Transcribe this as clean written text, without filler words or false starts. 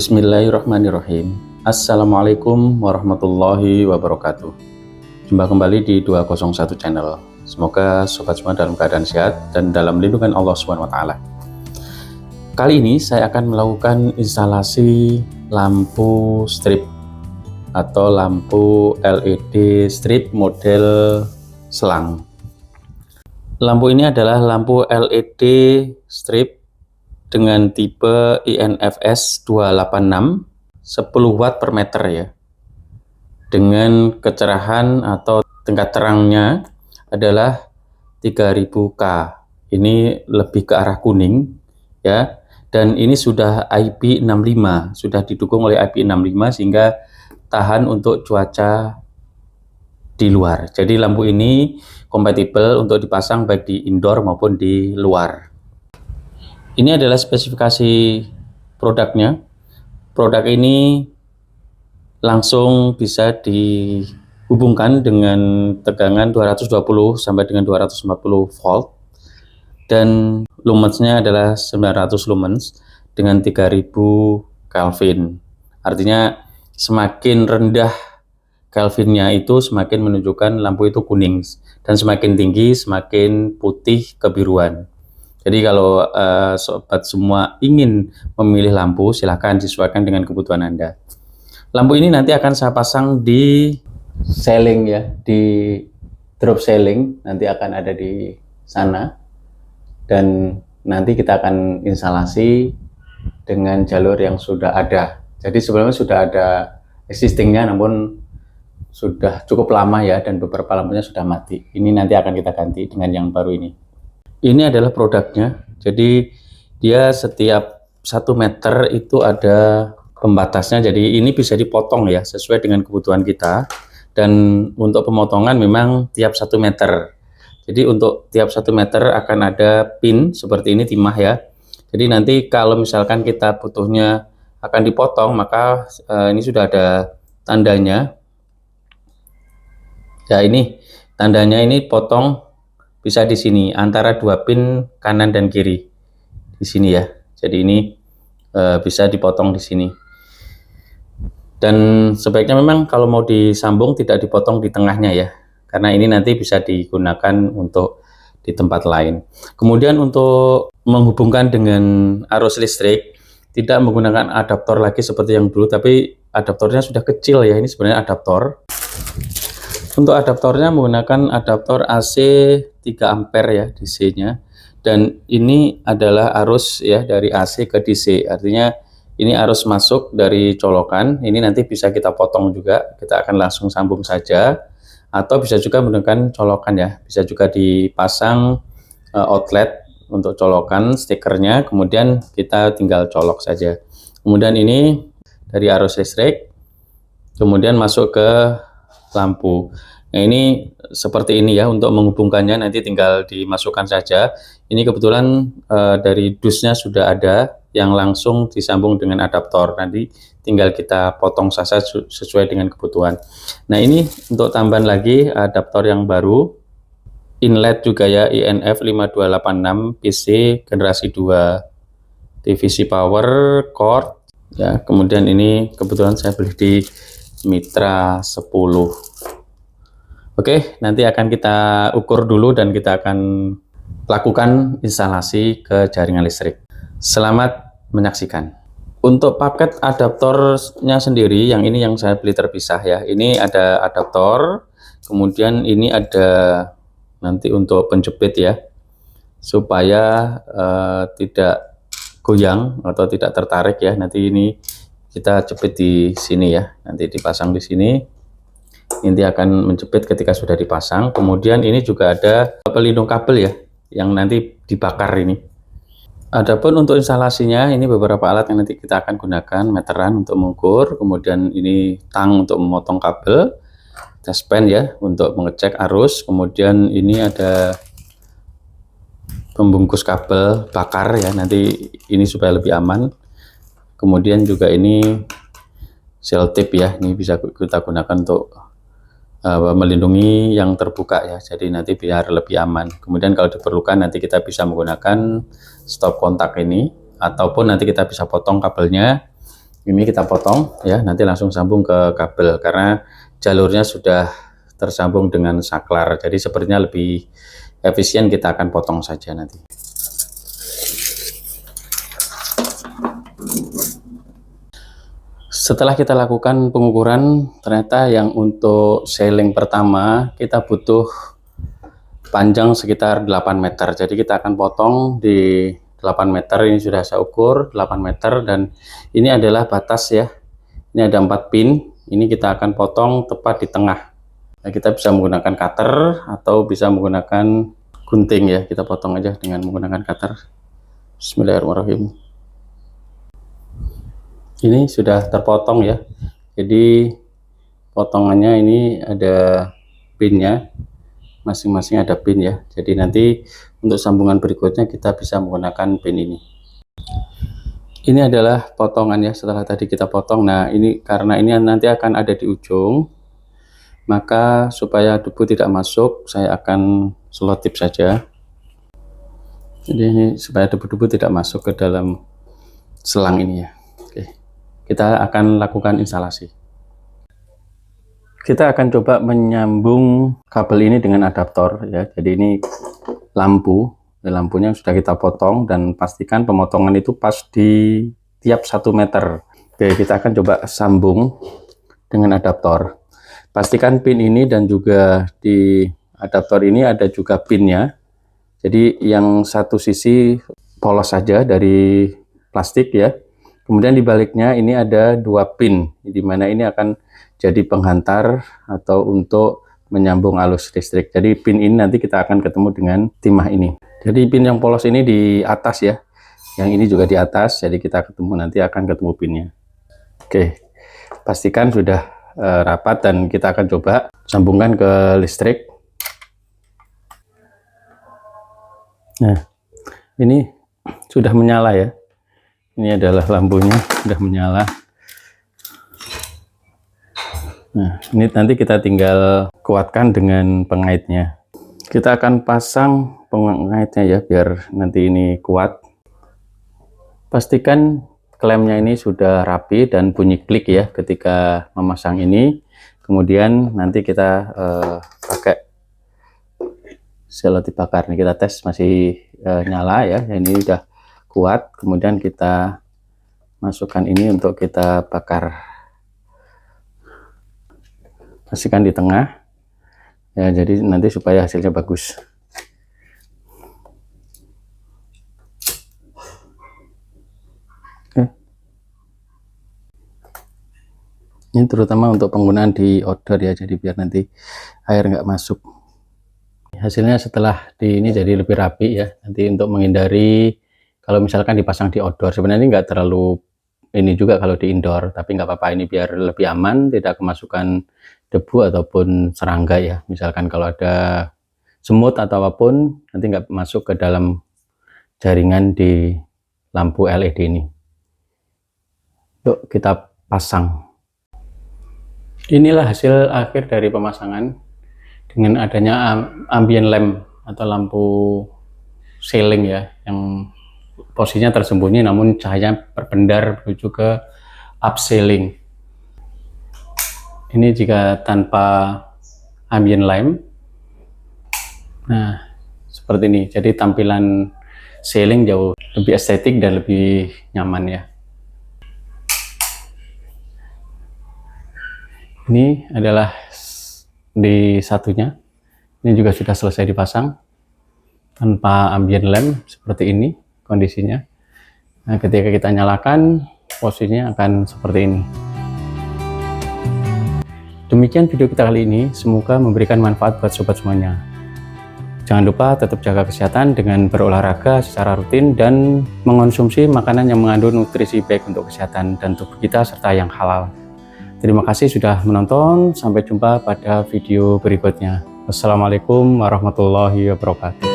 Bismillahirrahmanirrahim. Assalamualaikum warahmatullahi wabarakatuh. Jumpa kembali di 201 channel. Semoga sobat semua dalam keadaan sehat dan dalam lindungan Allah SWT. Kali ini saya akan melakukan instalasi lampu strip atau lampu LED strip model selang. Lampu ini adalah lampu LED strip dengan tipe INFS 286 10 watt per meter ya, dengan kecerahan atau tingkat terangnya adalah 3000K. Ini lebih ke arah kuning ya, dan ini sudah IP65, sudah didukung oleh IP65 sehingga tahan untuk cuaca di luar. Jadi lampu ini kompatibel untuk dipasang baik di indoor maupun di luar. Ini adalah spesifikasi produknya. Produk ini langsung bisa dihubungkan dengan tegangan 220 sampai dengan 240 volt dan lumensnya adalah 900 lumens dengan 3000 Kelvin. Artinya semakin rendah Kelvinnya itu semakin menunjukkan lampu itu kuning, dan semakin tinggi semakin putih kebiruan. Jadi kalau sobat semua ingin memilih lampu, silahkan disesuaikan dengan kebutuhan Anda. Lampu ini nanti akan saya pasang di ceiling ya, di drop ceiling, nanti akan ada di sana. Dan nanti kita akan instalasi dengan jalur yang sudah ada. Jadi sebelumnya sudah ada existingnya, namun sudah cukup lama ya, dan beberapa lampunya sudah mati. Ini nanti akan kita ganti dengan yang baru ini. Ini adalah produknya. Jadi dia setiap 1 meter itu ada pembatasnya. Jadi ini bisa dipotong ya sesuai dengan kebutuhan kita. Dan untuk pemotongan memang tiap 1 meter. Jadi untuk tiap 1 meter akan ada pin seperti ini, timah ya. Jadi nanti kalau misalkan kita butuhnya akan dipotong, maka ini sudah ada tandanya. Ya, ini tandanya, ini potong bisa di sini antara 2 pin kanan dan kiri di sini ya. Jadi ini bisa dipotong di sini. Dan sebaiknya memang kalau mau disambung tidak dipotong di tengahnya ya, karena ini nanti bisa digunakan untuk di tempat lain. Kemudian untuk menghubungkan dengan arus listrik tidak menggunakan adaptor lagi seperti yang dulu, tapi adaptornya sudah kecil ya. Ini sebenarnya adaptor. Untuk adaptornya menggunakan adaptor AC 3 ampere ya, DC-nya. Dan ini adalah arus ya dari AC ke DC. Artinya ini arus masuk dari colokan. Ini nanti bisa kita potong juga. Kita akan langsung sambung saja. Atau bisa juga menggunakan colokan ya. Bisa juga dipasang outlet untuk colokan stikernya. Kemudian kita tinggal colok saja. Kemudian ini dari arus listrik. Kemudian masuk ke lampu. Nah ini seperti ini ya, untuk menghubungkannya nanti tinggal dimasukkan saja. Ini kebetulan dari dusnya sudah ada yang langsung disambung dengan adaptor, nanti tinggal kita potong saja sesuai dengan kebutuhan. Nah ini untuk tambahan lagi adaptor yang baru, inlet juga ya, INF 5286 PC generasi 2 divisi power cord ya. Kemudian ini kebetulan saya beli di Mitra 10. Oke, nanti akan kita ukur dulu dan kita akan lakukan instalasi ke jaringan listrik. Selamat menyaksikan. Untuk paket adaptornya sendiri, yang ini yang saya beli terpisah ya. Ini ada adaptor, kemudian ini ada nanti untuk penjepit ya, supaya tidak goyang atau tidak tertarik ya. Nanti ini kita jepit di sini ya, nanti dipasang di sini. Nanti akan menjepit ketika sudah dipasang. Kemudian ini juga ada pelindung kabel ya, yang nanti dibakar ini. Adapun untuk instalasinya, ini beberapa alat yang nanti kita akan gunakan: meteran untuk mengukur, kemudian ini tang untuk memotong kabel, test pen ya untuk mengecek arus, kemudian ini ada pembungkus kabel bakar ya, nanti ini supaya lebih aman. Kemudian juga ini selotip ya, ini bisa kita gunakan untuk melindungi yang terbuka ya, jadi nanti biar lebih aman. Kemudian kalau diperlukan nanti kita bisa menggunakan stop kontak ini, ataupun nanti kita bisa potong kabelnya Ini kita potong ya, nanti langsung sambung ke kabel karena jalurnya sudah tersambung dengan saklar. Jadi sepertinya lebih efisien, kita akan potong saja nanti. Setelah kita lakukan pengukuran, ternyata yang untuk sealing pertama kita butuh panjang sekitar 8 meter. Jadi kita akan potong di 8 meter, ini sudah saya ukur 8 meter, dan ini adalah batas ya. Ini ada 4 pin, ini kita akan potong tepat di tengah. Nah, kita bisa menggunakan cutter atau bisa menggunakan gunting ya. Kita potong aja dengan menggunakan cutter. Bismillahirrahmanirrahim. Ini sudah terpotong ya. Jadi potongannya ini ada pinnya. Masing-masing ada pin ya. Jadi nanti untuk sambungan berikutnya kita bisa menggunakan pin ini. Ini adalah potongan ya, setelah tadi kita potong. Nah, ini karena ini nanti akan ada di ujung, maka supaya debu tidak masuk, saya akan selotip saja. Jadi ini supaya debu-debu tidak masuk ke dalam selang ini ya. Oke. Kita akan lakukan instalasi. Kita akan coba menyambung kabel ini dengan adaptor ya. Jadi ini lampunya sudah kita potong, dan pastikan pemotongan itu pas di tiap 1 meter. Oke, kita akan coba sambung dengan adaptor. Pastikan pin ini dan juga di adaptor ini ada juga pinnya. Jadi yang satu sisi polos saja dari plastik ya. Kemudian di baliknya ini ada 2 pin, di mana ini akan jadi penghantar atau untuk menyambung arus listrik. Jadi pin ini nanti kita akan ketemu dengan timah ini. Jadi pin yang polos ini di atas ya, yang ini juga di atas. Jadi kita ketemu, nanti akan ketemu pinnya. Oke, pastikan sudah rapat, dan kita akan coba sambungkan ke listrik. Nah, ini sudah menyala ya. Ini adalah lampunya sudah menyala. Nah, ini nanti kita tinggal kuatkan dengan pengaitnya. Kita akan pasang pengaitnya ya, biar nanti ini kuat. Pastikan klemnya ini sudah rapi dan bunyi klik ya ketika memasang ini. Kemudian nanti kita pakai selotip bakar. Nih kita tes masih nyala ya. Ini udah kuat. Kemudian kita masukkan ini untuk kita bakar. Pastikan di tengah ya, jadi nanti supaya hasilnya bagus. Oke. Ini terutama untuk penggunaan di outdoor ya, jadi biar nanti air nggak masuk. Hasilnya setelah di ini jadi lebih rapi ya. Nanti untuk menghindari kalau misalkan dipasang di outdoor, sebenarnya nggak terlalu ini juga kalau di indoor, tapi nggak apa-apa, ini biar lebih aman, tidak kemasukan debu ataupun serangga ya. Misalkan kalau ada semut atau apapun, nanti nggak masuk ke dalam jaringan di lampu LED ini. Yuk kita pasang. Inilah hasil akhir dari pemasangan dengan adanya ambient lamp atau lampu ceiling ya, yang posisinya tersembunyi namun cahaya berpendar menuju ke upscaling. Ini jika tanpa ambient lamp. Nah, seperti ini. Jadi tampilan ceiling jauh lebih estetik dan lebih nyaman ya. Ini adalah di satunya. Ini juga sudah selesai dipasang tanpa ambient lamp, seperti ini kondisinya. Nah, ketika kita nyalakan, posisinya akan seperti ini. Demikian video kita kali ini, semoga memberikan manfaat buat sobat semuanya. Jangan lupa tetap jaga kesehatan dengan berolahraga secara rutin dan mengonsumsi makanan yang mengandung nutrisi baik untuk kesehatan dan tubuh kita serta yang halal. Terima kasih sudah menonton, sampai jumpa pada video berikutnya. Wassalamualaikum warahmatullahi wabarakatuh.